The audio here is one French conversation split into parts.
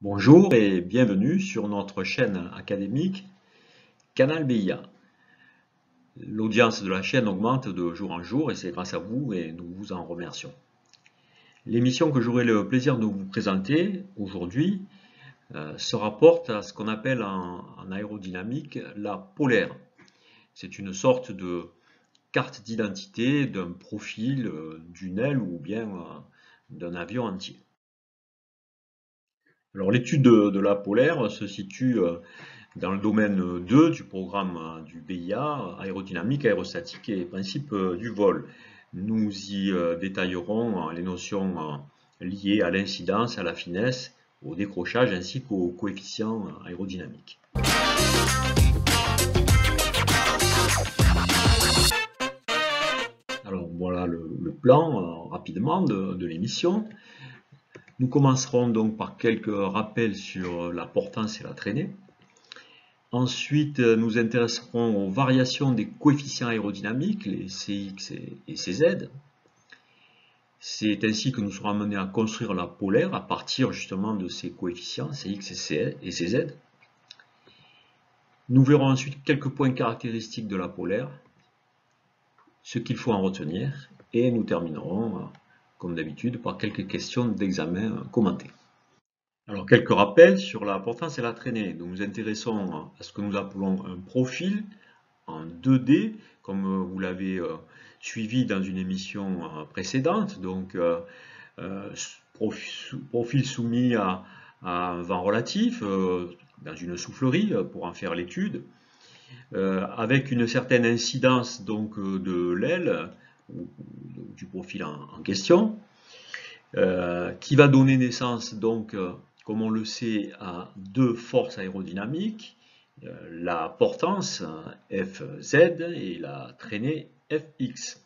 Bonjour et bienvenue sur notre chaîne académique Canal BIA. L'audience de la chaîne augmente de jour en jour et c'est grâce à vous et nous vous en remercions. L'émission que j'aurai le plaisir de vous présenter aujourd'hui se rapporte à ce qu'on appelle en aérodynamique la polaire. C'est une sorte de carte d'identité d'un profil, d'une aile ou bien d'un avion entier. Alors l'étude de la polaire se situe dans le domaine 2 du programme du BIA, aérodynamique, aérostatique et principes du vol. Nous y détaillerons les notions liées à l'incidence, à la finesse, au décrochage ainsi qu'aux coefficients aérodynamiques. Alors voilà le plan rapidement de l'émission. Nous commencerons donc par quelques rappels sur la portance et la traînée. Ensuite, nous intéresserons aux variations des coefficients aérodynamiques, les Cx et Cz. C'est ainsi que nous serons amenés à construire la polaire à partir justement de ces coefficients Cx et Cz. Nous verrons ensuite quelques points caractéristiques de la polaire, ce qu'il faut en retenir, et nous terminerons, comme d'habitude, par quelques questions d'examen commentées. Alors, quelques rappels sur la portance et la traînée. Nous nous intéressons à ce que nous appelons un profil en 2D, comme vous l'avez suivi dans une émission précédente. Donc, profil soumis à un vent relatif dans une soufflerie pour en faire l'étude, avec une certaine incidence donc de l'aile ou du profil en question, qui va donner naissance donc comme on le sait, à deux forces aérodynamiques, la portance Fz et la traînée Fx.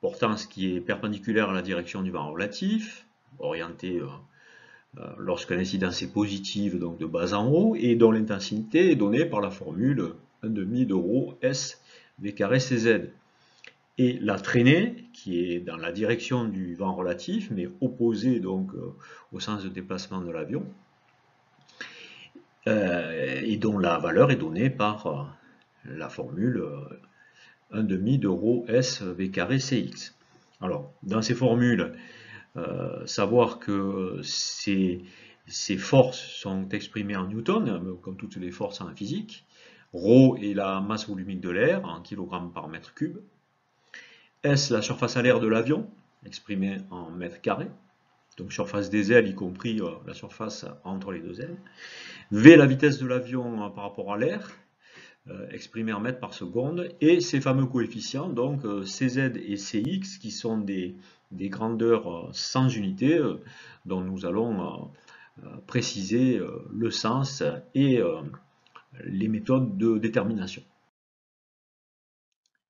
Portance qui est perpendiculaire à la direction du vent relatif, orientée lorsque l'incidence est positive, donc de bas en haut, et dont l'intensité est donnée par la formule 1,5 de ρ S V carré Cz. Et la traînée, qui est dans la direction du vent relatif, mais opposée donc au sens de déplacement de l'avion, et dont la valeur est donnée par la formule 1,5 de ρ S V carré Cx. Alors, dans ces formules, savoir que ces forces sont exprimées en newton, comme toutes les forces en physique. Rho est la masse volumique de l'air en kg par mètre cube. S, la surface à l'air de l'avion, exprimée en mètres carrés, donc surface des ailes, y compris la surface entre les deux ailes. V, la vitesse de l'avion par rapport à l'air, exprimée en mètres par seconde, et ces fameux coefficients, donc Cz et Cx, qui sont des grandeurs sans unité, dont nous allons préciser le sens et les méthodes de détermination.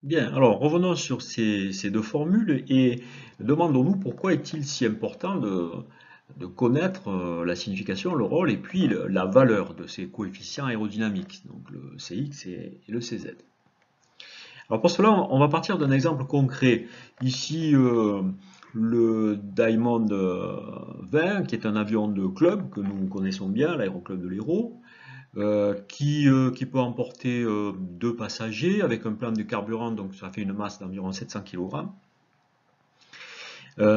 Bien, alors revenons sur ces deux formules et demandons-nous pourquoi est-il si important de connaître la signification, le rôle et puis la valeur de ces coefficients aérodynamiques, donc le Cx et le Cz. Alors pour cela, on va partir d'un exemple concret. Ici, le Diamond 20, qui est un avion de club que nous connaissons bien, l'aéroclub de l'Hérault, qui peut emporter 2 passagers avec un plein de carburant, donc ça fait une masse d'environ 700 kg.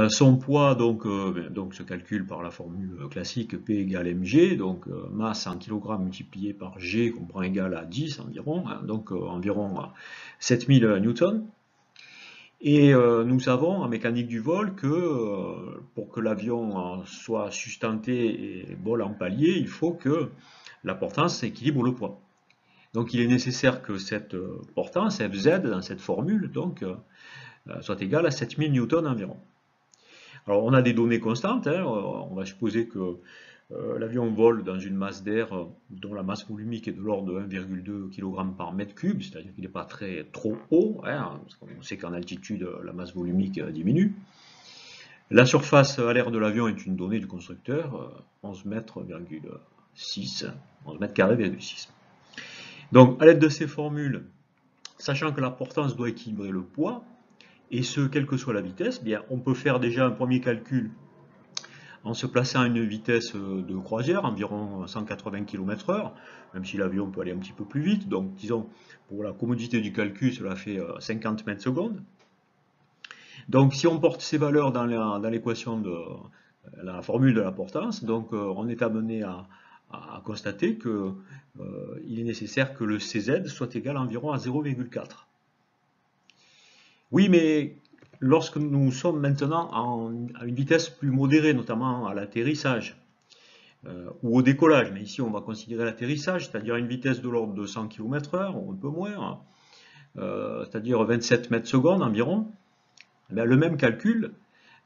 Son poids donc se calcule par la formule classique P égale mg, donc masse en kg multiplié par g qu'on prend égal à 10 environ, hein, donc environ 7000 newtons. Et nous savons en mécanique du vol que pour que l'avion soit sustenté et vole en palier, il faut que la portance équilibre le poids. Donc il est nécessaire que cette portance Fz dans cette formule donc, soit égale à 7000 newtons environ. Alors on a des données constantes, hein, on va supposer que l'avion vole dans une masse d'air dont la masse volumique est de l'ordre de 1,2 kg par mètre cube, c'est-à-dire qu'il n'est pas trop haut, hein, parce qu'on sait qu'en altitude la masse volumique diminue. La surface à l'air de l'avion est une donnée du constructeur, 11 mètres carrés. Donc à l'aide de ces formules, sachant que la portance doit équilibrer le poids, et ce quelle que soit la vitesse, bien, on peut faire déjà un premier calcul en se plaçant à une vitesse de croisière, environ 180 km/h, même si l'avion peut aller un petit peu plus vite. Donc, disons, pour la commodité du calcul, cela fait 50 mètres secondes. Donc, si on porte ces valeurs dans l'équation de la formule de la portance, donc on est amené à constater qu'il est nécessaire que le CZ soit égal environ à 0,4. Oui, mais lorsque nous sommes maintenant à une vitesse plus modérée, notamment à l'atterrissage ou au décollage, mais ici on va considérer l'atterrissage, c'est-à-dire une vitesse de l'ordre de 100 km/h, ou un peu moins, c'est-à-dire 27 mètres secondes environ, bien, le même calcul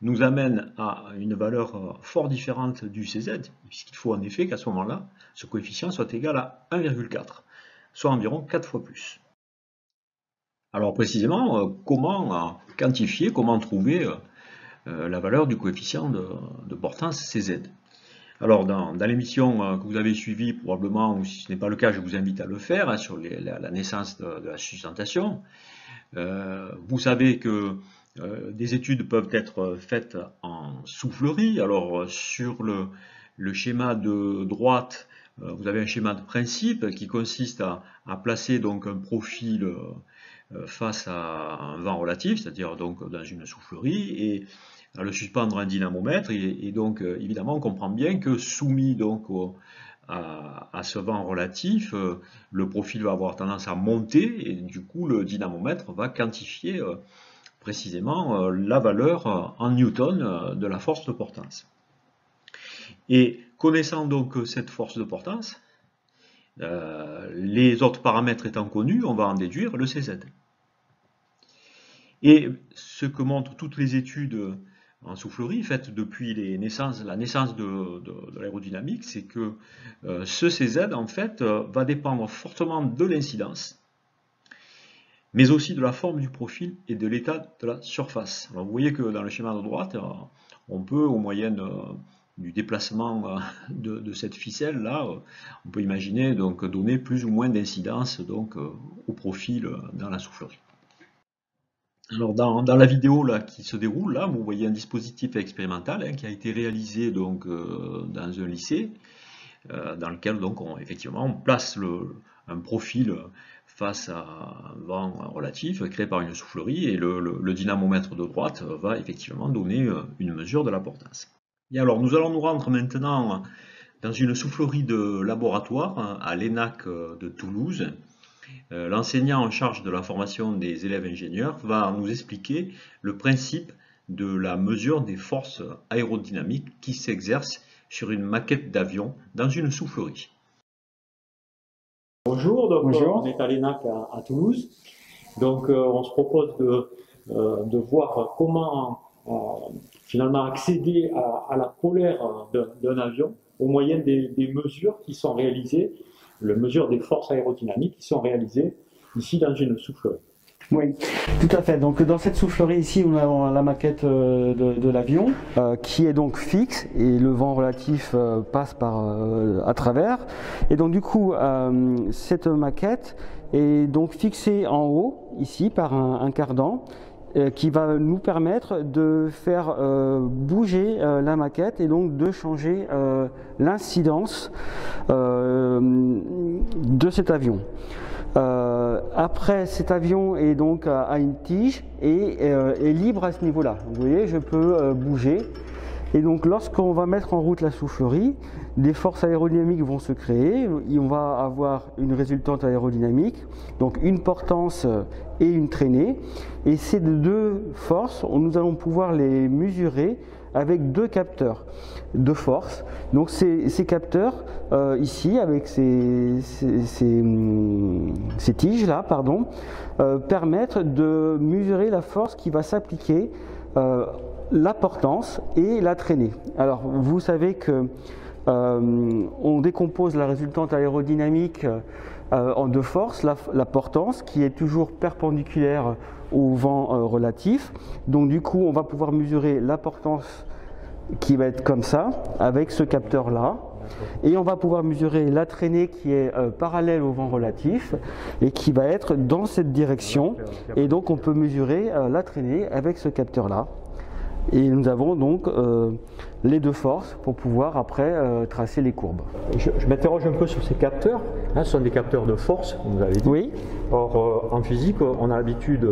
nous amène à une valeur fort différente du CZ, puisqu'il faut en effet qu'à ce moment-là, ce coefficient soit égal à 1,4, soit environ 4 fois plus. Alors précisément, comment quantifier, comment trouver la valeur du coefficient de portance CZ? Alors dans l'émission que vous avez suivie probablement, ou si ce n'est pas le cas, je vous invite à le faire, hein, sur la naissance de la sustentation, vous savez que des études peuvent être faites en soufflerie. Alors sur le schéma de droite, vous avez un schéma de principe qui consiste à placer donc un profil face à un vent relatif, c'est-à-dire donc dans une soufflerie, et à le suspendre à un dynamomètre, et donc évidemment on comprend bien que soumis donc à ce vent relatif, le profil va avoir tendance à monter, et du coup le dynamomètre va quantifier précisément la valeur en newton de la force de portance. Et connaissant donc cette force de portance, les autres paramètres étant connus, on va en déduire le CZ. Et ce que montrent toutes les études en soufflerie faites depuis la naissance de l'aérodynamique, c'est que ce CZ en fait va dépendre fortement de l'incidence, mais aussi de la forme du profil et de l'état de la surface. Alors vous voyez que dans le schéma de droite, on peut, au moyen du déplacement de cette ficelle là, on peut imaginer donc donner plus ou moins d'incidence donc au profil dans la soufflerie. Alors dans la vidéo là qui se déroule là, vous voyez un dispositif expérimental qui a été réalisé donc dans un lycée, dans lequel donc effectivement on place un profil face à un vent relatif créé par une soufflerie, et le dynamomètre de droite va effectivement donner une mesure de la portance. Et alors nous allons nous rendre maintenant dans une soufflerie de laboratoire à l'ENAC de Toulouse. L'enseignant en charge de la formation des élèves ingénieurs va nous expliquer le principe de la mesure des forces aérodynamiques qui s'exercent sur une maquette d'avion dans une soufflerie. Bonjour, donc bonjour. On est à l'ENAC à Toulouse. Donc on se propose de voir comment finalement accéder à la polaire d'un avion au moyen des mesures qui sont réalisées, les mesures des forces aérodynamiques qui sont réalisées ici dans une soufflerie. Oui, tout à fait. Donc dans cette soufflerie ici, nous avons la maquette de l'avion qui est donc fixe, et le vent relatif passe à travers. Et donc du coup, cette maquette est donc fixée en haut ici par un cardan qui va nous permettre de faire bouger la maquette, et donc de changer l'incidence de cet avion. Après, cet avion est donc à une tige et est libre à ce niveau-là. Vous voyez, je peux bouger. Et donc lorsqu'on va mettre en route la soufflerie, des forces aérodynamiques vont se créer, et on va avoir une résultante aérodynamique, donc une portance et une traînée. Et ces deux forces, nous allons pouvoir les mesurer avec deux capteurs de force. Donc ces capteurs ici, avec ces tiges là, pardon, permettent de mesurer la force qui va s'appliquer, la portance et la traînée. Alors vous savez que on décompose la résultante aérodynamique en deux forces, la portance qui est toujours perpendiculaire au vent relatif. Donc du coup on va pouvoir mesurer la portance qui va être comme ça avec ce capteur là, et on va pouvoir mesurer la traînée qui est parallèle au vent relatif et qui va être dans cette direction, et donc on peut mesurer la traînée avec ce capteur là. Et nous avons donc les deux forces pour pouvoir après tracer les courbes. Je m'interroge un peu sur ces capteurs. Ce sont des capteurs de force, vous avez dit. Oui. Or, en physique, on a l'habitude,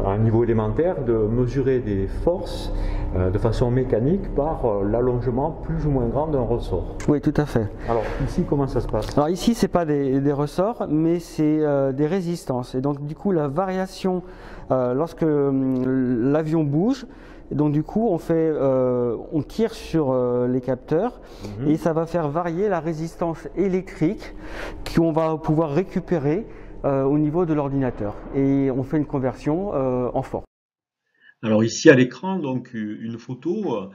à un niveau élémentaire, de mesurer des forces de façon mécanique par l'allongement plus ou moins grand d'un ressort. Oui, tout à fait. Alors ici, comment ça se passe? Alors ici, c'est pas des ressorts, mais c'est des résistances. Et donc du coup, la variation, lorsque l'avion bouge, et donc du coup, on tire sur les capteurs et ça va faire varier la résistance électrique qu'on va pouvoir récupérer au niveau de l'ordinateur. Et on fait une conversion en force. Alors ici à l'écran, donc une photo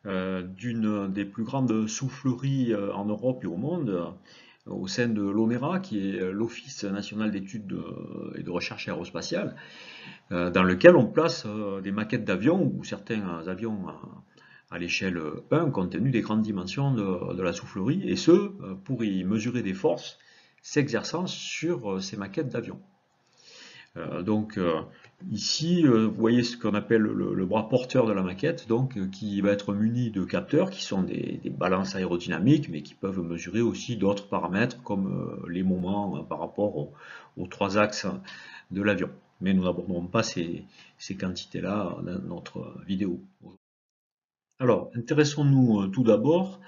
d'une des plus grandes souffleries en Europe et au monde, au sein de l'ONERA, qui est l'Office national d'études et de recherche aérospatiale, dans lequel on place des maquettes d'avions ou certains avions à l'échelle 1 compte tenu des grandes dimensions de la soufflerie, et ce, pour y mesurer des forces s'exerçant sur ces maquettes d'avions. Ici, vous voyez ce qu'on appelle le bras porteur de la maquette, donc qui va être muni de capteurs qui sont des balances aérodynamiques, mais qui peuvent mesurer aussi d'autres paramètres comme les moments par rapport aux trois axes de l'avion. Mais nous n'aborderons pas ces quantités-là dans notre vidéo. Alors, intéressons-nous tout d'abord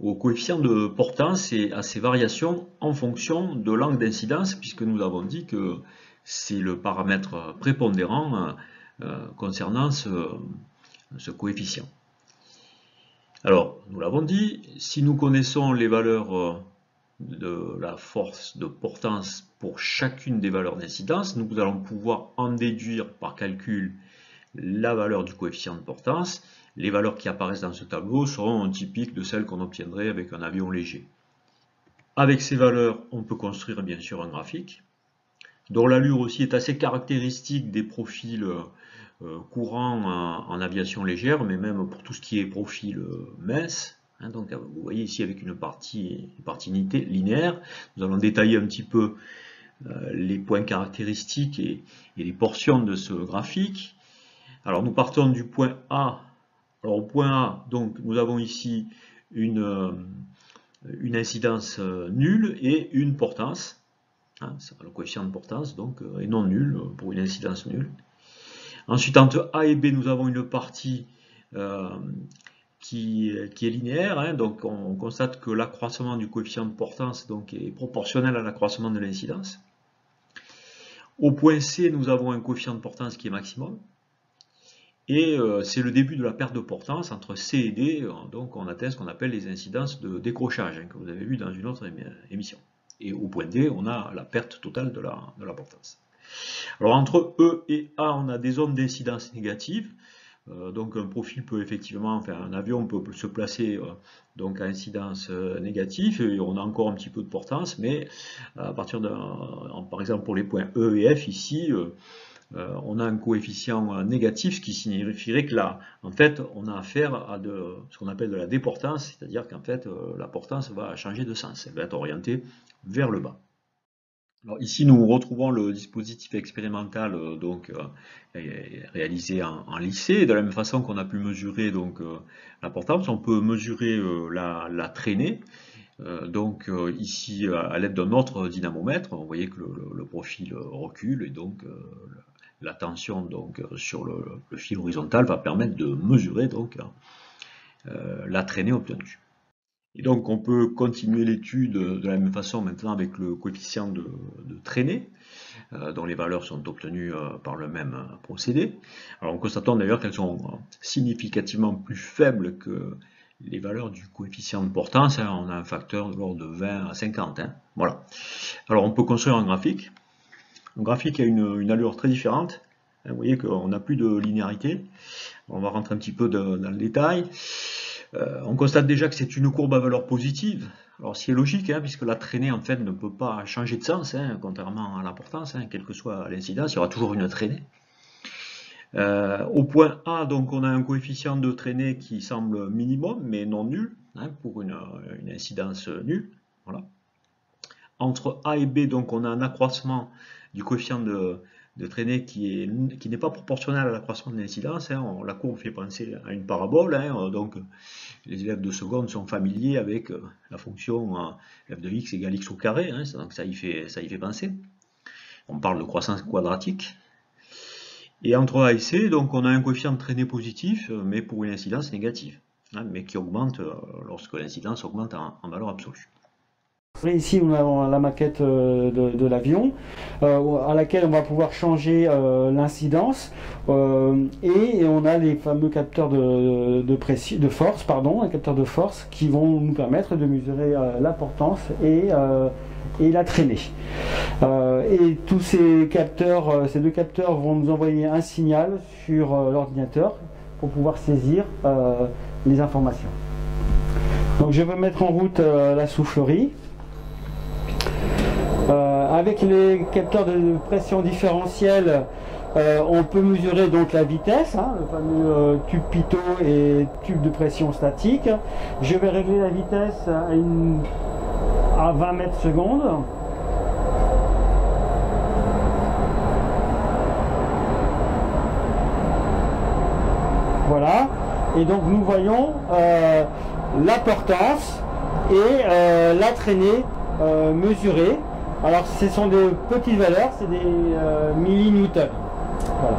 au coefficient de portance et à ses variations en fonction de l'angle d'incidence, puisque nous avons dit que c'est le paramètre prépondérant concernant ce coefficient. Alors, nous l'avons dit, si nous connaissons les valeurs de la force de portance pour chacune des valeurs d'incidence, nous allons pouvoir en déduire par calcul la valeur du coefficient de portance. Les valeurs qui apparaissent dans ce tableau seront typiques de celles qu'on obtiendrait avec un avion léger. Avec ces valeurs, on peut construire bien sûr un graphique, dont l'allure aussi est assez caractéristique des profils courants en aviation légère, mais même pour tout ce qui est profil mince. Donc vous voyez ici avec une partie linéaire, nous allons détailler un petit peu les points caractéristiques et les portions de ce graphique. Alors nous partons du point A. Alors au point A, donc nous avons ici une incidence nulle et une portance. Le coefficient de portance donc est non nul pour une incidence nulle. Ensuite, entre A et B, nous avons une partie qui est linéaire, donc on constate que l'accroissement du coefficient de portance donc, est proportionnel à l'accroissement de l'incidence. Au point C, nous avons un coefficient de portance qui est maximum. Et c'est le début de la perte de portance entre C et D, donc on atteint ce qu'on appelle les incidences de décrochage, que vous avez vu dans une autre émission. Et au point D, on a la perte totale de la portance. Alors entre E et A, on a des zones d'incidence négative. Donc un profil peut effectivement, enfin un avion peut se placer donc à incidence négative, et on a encore un petit peu de portance, mais à partir de, par exemple pour les points E et F ici, on a un coefficient négatif, ce qui signifierait que là, en fait, on a affaire à ce qu'on appelle de la déportance, c'est-à-dire qu'en fait, la portance va changer de sens, elle va être orientée vers le bas. Alors ici, nous retrouvons le dispositif expérimental réalisé en lycée. De la même façon qu'on a pu mesurer donc, la portance, on peut mesurer la traînée. Ici, à l'aide d'un autre dynamomètre, vous voyez que le profil recule et donc la tension donc, sur le fil horizontal va permettre de mesurer donc, la traînée obtenue. Et donc on peut continuer l'étude de la même façon maintenant avec le coefficient de traînée, dont les valeurs sont obtenues par le même procédé. Alors en constatant d'ailleurs qu'elles sont significativement plus faibles que les valeurs du coefficient de portance, on a un facteur de l'ordre de 20 à 50. Voilà. Alors on peut construire un graphique. Un graphique a une allure très différente. Vous voyez qu'on n'a plus de linéarité. On va rentrer un petit peu dans le détail. On constate déjà que c'est une courbe à valeur positive. Alors ce qui est logique, puisque la traînée en fait ne peut pas changer de sens, contrairement à la portance, quelle que soit l'incidence, il y aura toujours une traînée. Au point A, donc on a un coefficient de traînée qui semble minimum, mais non nul, pour une incidence nulle. Voilà. Entre A et B, donc on a un accroissement du coefficient de de traînée qui n'est pas proportionnelle à l'accroissement de l'incidence. Hein. La courbe fait penser à une parabole, hein. Donc les élèves de seconde sont familiers avec la fonction f de x égale x au carré, hein. Donc ça y fait penser. On parle de croissance quadratique. Et entre A et C, donc on a un coefficient de traînée positif, mais pour une incidence négative, hein, mais qui augmente lorsque l'incidence augmente en valeur absolue. Ici, nous avons la maquette de l'avion, à laquelle on va pouvoir changer l'incidence, et on a les fameux capteurs de force, les capteurs de force, qui vont nous permettre de mesurer la portance et la traînée. Et tous ces deux capteurs vont nous envoyer un signal sur l'ordinateur pour pouvoir saisir les informations. Donc je vais mettre en route la soufflerie. Avec les capteurs de pression différentielle, on peut mesurer donc la vitesse, hein, le fameux tube pitot et tube de pression statique. Je vais régler la vitesse à 20 mètres secondes. Voilà, et donc nous voyons la portance et la traînée mesurée. Alors ce sont des petites valeurs, c'est des millinewtons. Voilà.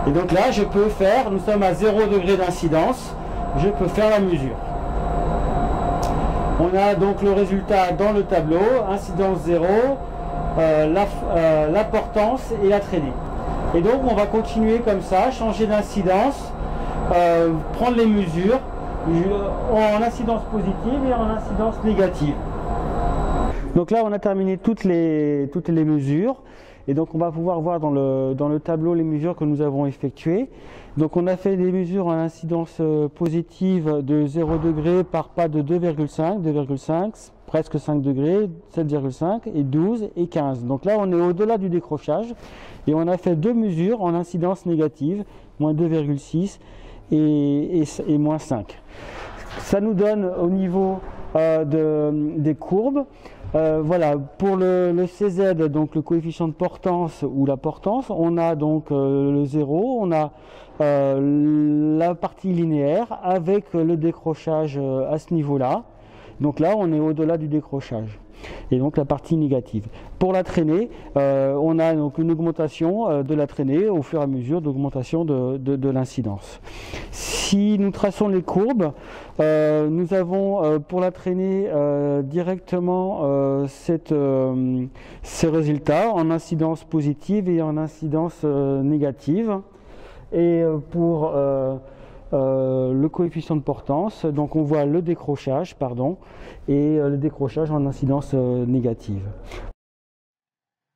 Et donc là je peux faire, nous sommes à 0 degré d'incidence, je peux faire la mesure. On a donc le résultat dans le tableau, incidence 0, la portance et la traînée. Et donc on va continuer comme ça, changer d'incidence, prendre les mesures en incidence positive et en incidence négative. Donc là on a terminé toutes les mesures, et donc on va pouvoir voir dans le tableau les mesures que nous avons effectuées. Donc on a fait des mesures en incidence positive de 0 degré par pas de 2,5, presque 5 degrés, 7,5 et 12 et 15. Donc là on est au-delà du décrochage, et on a fait deux mesures en incidence négative, moins 2,6 et moins 5. Ça nous donne au niveau des courbes. Voilà, pour le CZ, donc le coefficient de portance ou la portance, on a donc le 0, on a la partie linéaire avec le décrochage à ce niveau-là. Donc là, on est au-delà du décrochage. Et donc la partie négative. Pour la traînée, on a donc une augmentation de la traînée au fur et à mesure d'augmentation de l'incidence. Si nous traçons les courbes, nous avons pour la traînée directement ces résultats en incidence positive et en incidence négative. Et pour le coefficient de portance, donc on voit le décrochage, et le décrochage en incidence négative.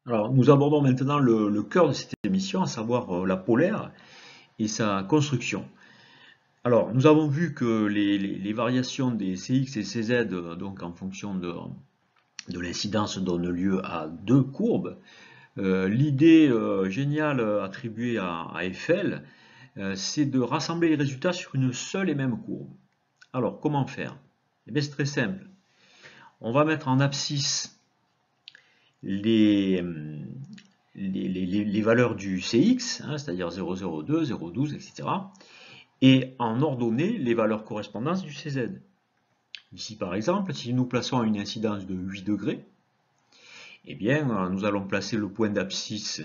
Alors, nous abordons maintenant le cœur de cette émission, à savoir la polaire et sa construction. Alors, nous avons vu que les variations des CX et CZ, donc en fonction de l'incidence, donnent lieu à deux courbes. L'idée géniale attribuée à Eiffel, c'est de rassembler les résultats sur une seule et même courbe. Alors, comment faire? Eh bien, c'est très simple. On va mettre en abscisse les valeurs du CX, hein, c'est-à-dire 0,02, 0,12, etc. Et en ordonnée les valeurs correspondantes du CZ. Ici, par exemple, si nous plaçons une incidence de 8 degrés, eh bien, nous allons placer le point d'abscisse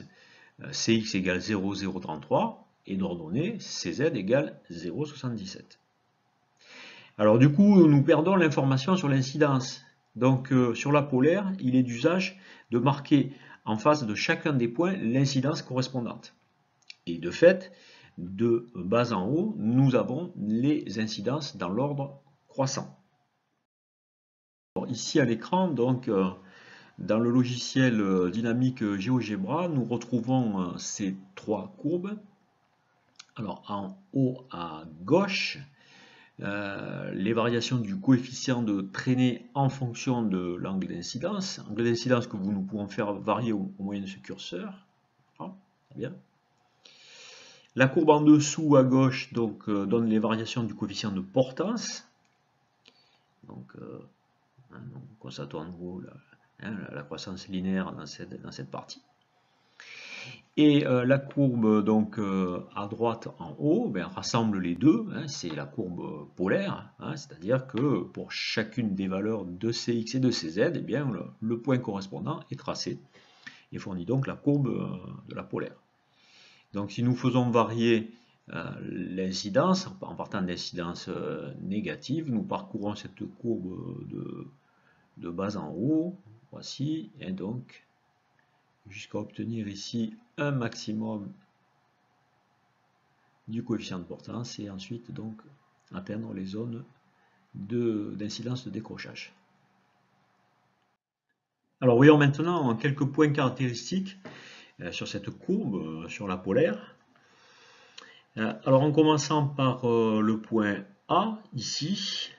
CX égale 0,033 et d'ordonnée CZ égale 0,77. Alors du coup, nous perdons l'information sur l'incidence. Donc sur la polaire, il est d'usage de marquer en face de chacun des points l'incidence correspondante. Et de fait, de bas en haut, nous avons les incidences dans l'ordre croissant. Alors, ici à l'écran, donc dans le logiciel dynamique GeoGebra, nous retrouvons ces trois courbes. Alors en haut à gauche, les variations du coefficient de traînée en fonction de l'angle d'incidence. Angle d'incidence que nous pouvons faire varier au moyen de ce curseur. Ah, bien. La courbe en dessous à gauche donc, donne les variations du coefficient de portance. Donc, on constate à nouveau la croissance linéaire dans cette partie. Et la courbe donc à droite en haut, ben, rassemble les deux, hein, c'est la courbe polaire, hein, c'est-à-dire que pour chacune des valeurs de Cx et de Cz, eh bien, le point correspondant est tracé et fournit donc la courbe de la polaire. Donc si nous faisons varier l'incidence, en partant d'incidence négative, nous parcourons cette courbe de bas en haut, voici, et donc jusqu'à obtenir ici un maximum du coefficient de portance et ensuite donc atteindre les zones d'incidence de décrochage. Alors voyons maintenant quelques points caractéristiques sur cette courbe, sur la polaire. Alors en commençant par le point A ici,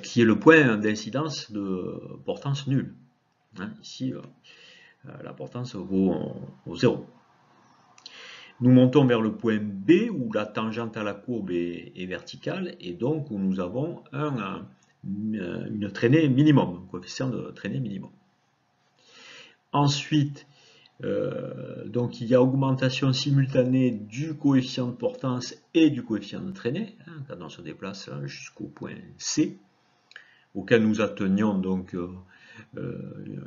qui est le point d'incidence de portance nulle. Hein, ici, la portance vaut 0. Nous montons vers le point B où la tangente à la courbe est verticale et donc où nous avons une traînée minimum, un coefficient de traînée minimum. Ensuite, donc il y a augmentation simultanée du coefficient de portance et du coefficient de traînée, hein, quand on se déplace jusqu'au point C, auquel nous atteignons donc une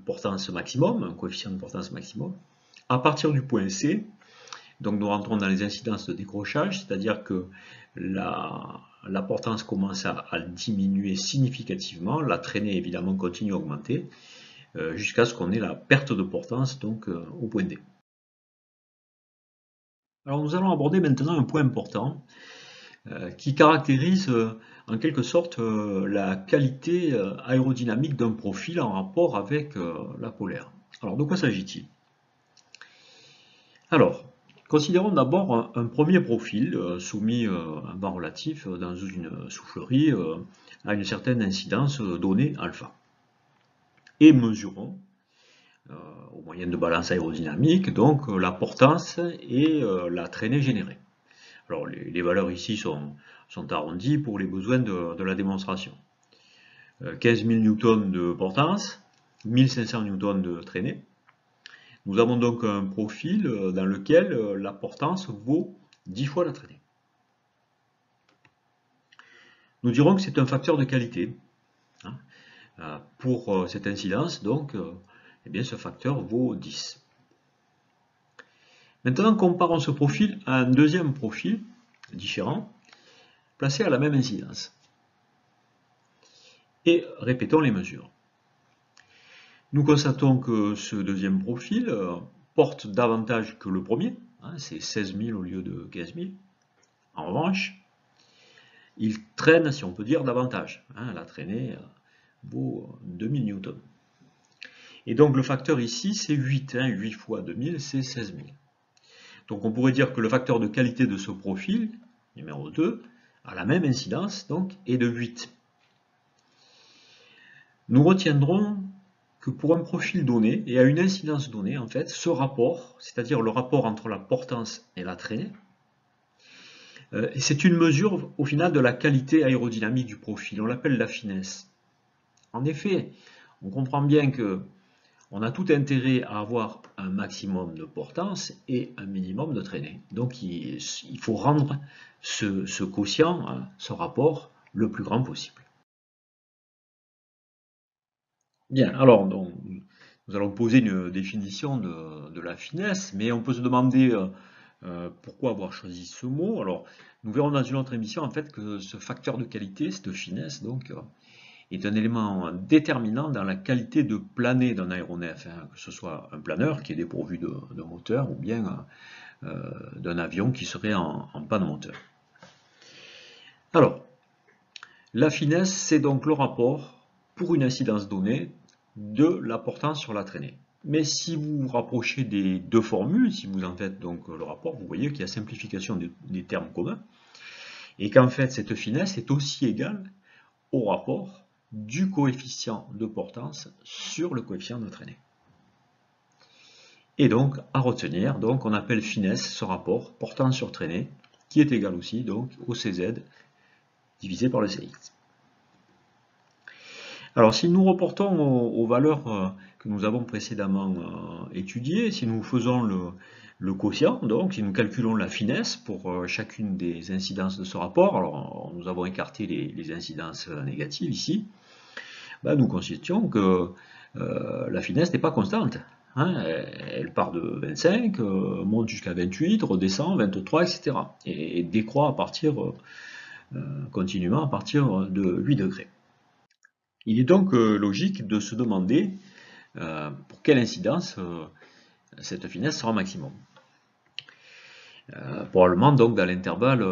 portance maximum, un coefficient de portance maximum. À partir du point C, donc nous rentrons dans les incidences de décrochage, c'est-à-dire que la portance commence à diminuer significativement, la traînée évidemment continue à augmenter, jusqu'à ce qu'on ait la perte de portance donc au point D. Alors nous allons aborder maintenant un point important qui caractérise en quelque sorte la qualité aérodynamique d'un profil en rapport avec la polaire. Alors de quoi s'agit-il? Alors, considérons d'abord un premier profil soumis à un vent relatif dans une soufflerie à une certaine incidence donnée alpha. Et mesurons au moyen de balance aérodynamique donc la portance et la traînée générée. Alors les valeurs ici sont arrondies pour les besoins de la démonstration. 15 000 newtons de portance, 1500 newtons de traînée. Nous avons donc un profil dans lequel la portance vaut 10 fois la traînée. Nous dirons que c'est un facteur de qualité. Hein. Pour cette incidence, donc, eh bien, ce facteur vaut 10. Maintenant, comparons ce profil à un deuxième profil différent, placé à la même incidence. Et répétons les mesures. Nous constatons que ce deuxième profil porte davantage que le premier, hein, c'est 16 000 au lieu de 15 000. En revanche, il traîne, si on peut dire, davantage. Hein, la traînée vaut 2000 newtons. Et donc le facteur ici, c'est 8. Hein, 8 fois 2000, c'est 16 000. Donc on pourrait dire que le facteur de qualité de ce profil, numéro 2, à la même incidence, donc, est de 8. Nous retiendrons que pour un profil donné et à une incidence donnée, en fait, ce rapport, c'est-à-dire le rapport entre la portance et la traînée, c'est une mesure au final de la qualité aérodynamique du profil, on l'appelle la finesse. En effet, on comprend bien que on a tout intérêt à avoir un maximum de portance et un minimum de traînée. Donc il faut rendre ce quotient, ce rapport, le plus grand possible. Bien, alors donc, nous allons poser une définition de la finesse, mais on peut se demander pourquoi avoir choisi ce mot. Alors, nous verrons dans une autre émission en fait que ce facteur de qualité, cette finesse, donc, est un élément déterminant dans la qualité de planer d'un aéronef, hein, que ce soit un planeur qui est dépourvu de moteur ou bien d'un avion qui serait en panne moteur. Alors, la finesse, c'est donc le rapport pour une incidence donnée de la portance sur la traînée. Mais si vous vous rapprochez des deux formules, si vous en faites donc le rapport, vous voyez qu'il y a simplification des termes communs et qu'en fait cette finesse est aussi égale au rapport du coefficient de portance sur le coefficient de traînée. Et donc à retenir, donc on appelle finesse ce rapport portance sur traînée qui est égal aussi donc au CZ divisé par le CX. Alors si nous reportons aux valeurs que nous avons précédemment étudié. Si nous faisons le quotient, donc si nous calculons la finesse pour chacune des incidences de ce rapport, alors nous avons écarté les incidences négatives ici, ben, nous constations que la finesse n'est pas constante. Hein, elle part de 25, monte jusqu'à 28, redescend, 23, etc. Et décroît à partir, continuellement à partir de 8 degrés. Il est donc logique de se demander pour quelle incidence cette finesse sera maximum. Probablement donc dans l'intervalle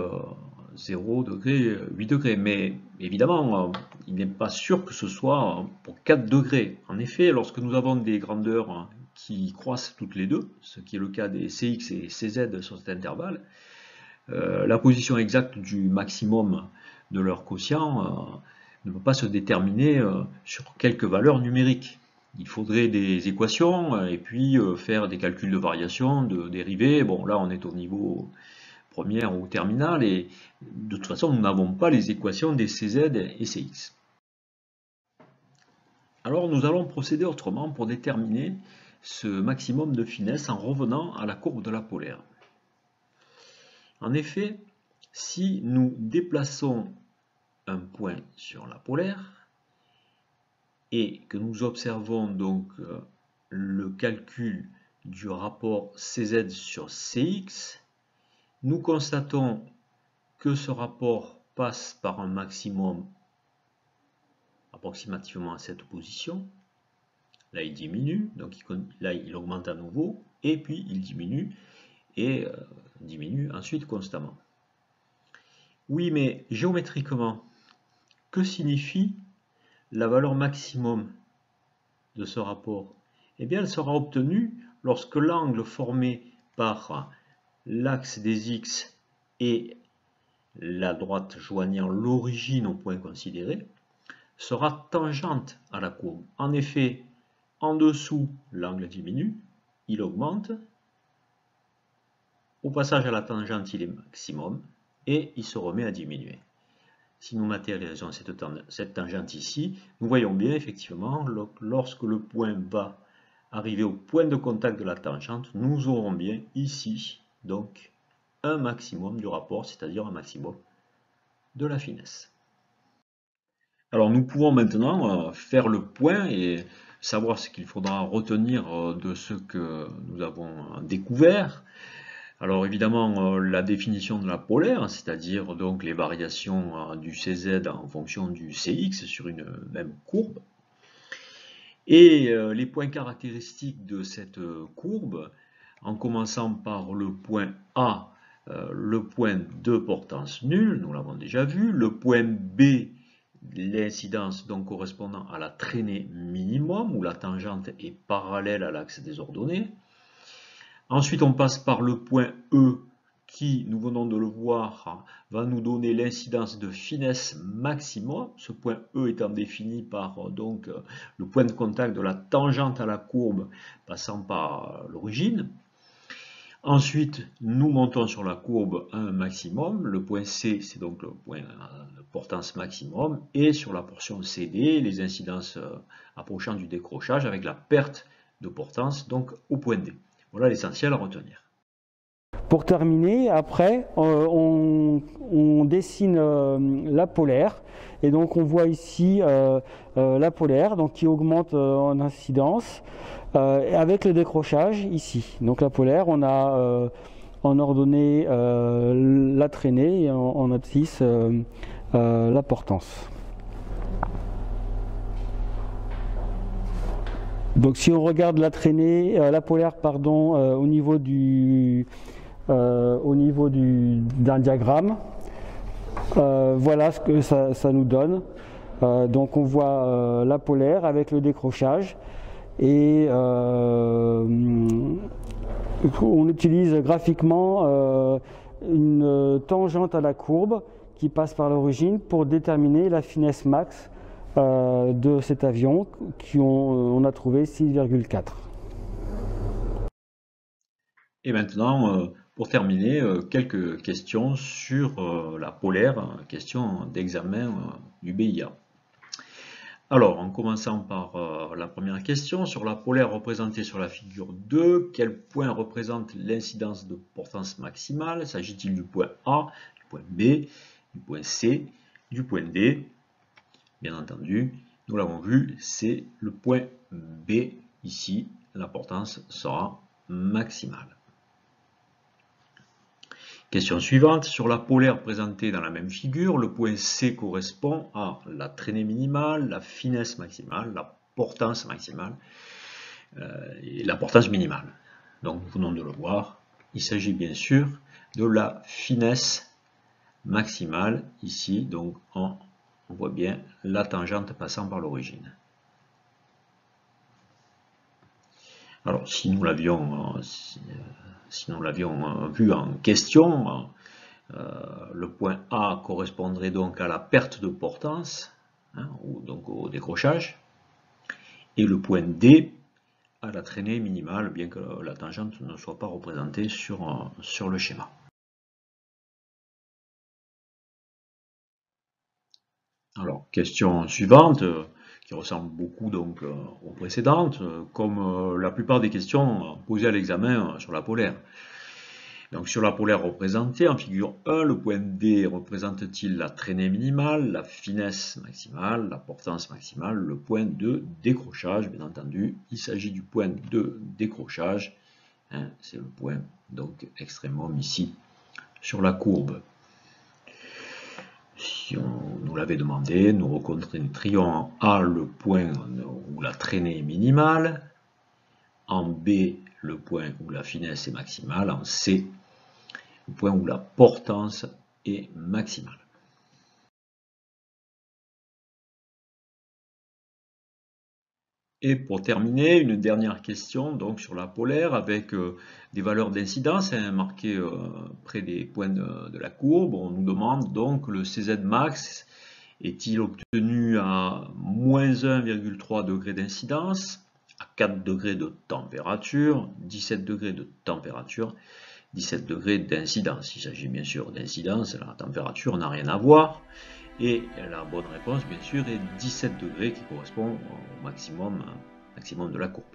0 degré, 8 degrés, mais évidemment il n'est pas sûr que ce soit pour 4 degrés. En effet, lorsque nous avons des grandeurs qui croissent toutes les deux, ce qui est le cas des Cx et Cz sur cet intervalle, la position exacte du maximum de leur quotient ne peut pas se déterminer sur quelques valeurs numériques. Il faudrait des équations et puis faire des calculs de variation, de dérivées. Bon, là on est au niveau première ou terminale et de toute façon nous n'avons pas les équations des Cz et Cx. Alors nous allons procéder autrement pour déterminer ce maximum de finesse en revenant à la courbe de la polaire. En effet, si nous déplaçons un point sur la polaire et que nous observons donc le calcul du rapport Cz sur Cx, nous constatons que ce rapport passe par un maximum approximativement à cette position. Là il diminue, donc là il augmente à nouveau, et puis il diminue, et diminue ensuite constamment. Oui, mais géométriquement, que signifie la valeur maximum de ce rapport? Eh bien, elle sera obtenue lorsque l'angle formé par l'axe des x et la droite joignant l'origine au point considéré sera tangente à la courbe. En effet, en dessous, l'angle diminue, il augmente. Au passage à la tangente, il est maximum et il se remet à diminuer. Si nous matérialisons cette tangente ici, nous voyons bien effectivement, lorsque le point va arriver au point de contact de la tangente, nous aurons bien ici donc un maximum du rapport, c'est-à-dire un maximum de la finesse. Alors nous pouvons maintenant faire le point et savoir ce qu'il faudra retenir de ce que nous avons découvert. Alors évidemment la définition de la polaire, c'est-à-dire donc les variations du Cz en fonction du Cx sur une même courbe. Et les points caractéristiques de cette courbe, en commençant par le point A, le point de portance nulle, nous l'avons déjà vu, le point B, l'incidence donc correspondant à la traînée minimum, où la tangente est parallèle à l'axe des ordonnées. Ensuite, on passe par le point E, qui, nous venons de le voir, va nous donner l'incidence de finesse maximum. Ce point E étant défini par donc le point de contact de la tangente à la courbe passant par l'origine. Ensuite, nous montons sur la courbe à un maximum. Le point C, c'est donc le point de portance maximum. Et sur la portion CD, les incidences approchant du décrochage avec la perte de portance donc au point D. Voilà l'essentiel à retenir. Pour terminer, après, on dessine la polaire. Et donc on voit ici la polaire donc, qui augmente en incidence avec le décrochage ici. Donc la polaire, on a en ordonnée la traînée et en abscisse la portance. Donc si on regarde la traînée, la polaire pardon, au niveau d'un diagramme, voilà ce que ça nous donne. Donc on voit la polaire avec le décrochage et on utilise graphiquement une tangente à la courbe qui passe par l'origine pour déterminer la finesse max de cet avion on a trouvé 6,4. Et maintenant, pour terminer, quelques questions sur la polaire, question d'examen du BIA. Alors, en commençant par la première question, sur la polaire représentée sur la figure 2, quel point représente l'incidence de portance maximale? S'agit-il du point A, du point B, du point C, du point D? Bien entendu, nous l'avons vu, c'est le point B. Ici, la portance sera maximale. Question suivante, sur la polaire présentée dans la même figure, le point C correspond à la traînée minimale, la finesse maximale, la portance maximale et la portance minimale. Donc, nous venons de le voir, il s'agit bien sûr de la finesse maximale ici, donc on voit bien la tangente passant par l'origine. Alors, si nous l'avions vu en question, le point A correspondrait donc à la perte de portance, ou donc au décrochage, et le point D à la traînée minimale, bien que la tangente ne soit pas représentée sur le schéma. Alors, question suivante, qui ressemble beaucoup donc aux précédentes, comme la plupart des questions posées à l'examen sur la polaire. Donc sur la polaire représentée en figure 1, le point D représente-t-il la traînée minimale, la finesse maximale, la portance maximale, le point de décrochage? Bien entendu, il s'agit du point de décrochage, c'est le point donc extrémum ici sur la courbe. Si on nous l'avait demandé, nous reconnaîtrions en A le point où la traînée est minimale, en B le point où la finesse est maximale, en C le point où la portance est maximale. Et pour terminer, une dernière question donc sur la polaire avec des valeurs d'incidence marquées près des points de la courbe. On nous demande donc le CZ max est-il obtenu à moins 1,3 degré d'incidence, à 4 degrés de température, 17 degrés de température, 17 degrés d'incidence. Il s'agit bien sûr d'incidence, la température n'a rien à voir. Et la bonne réponse, bien sûr, est 17 degrés qui correspond au maximum de la courbe.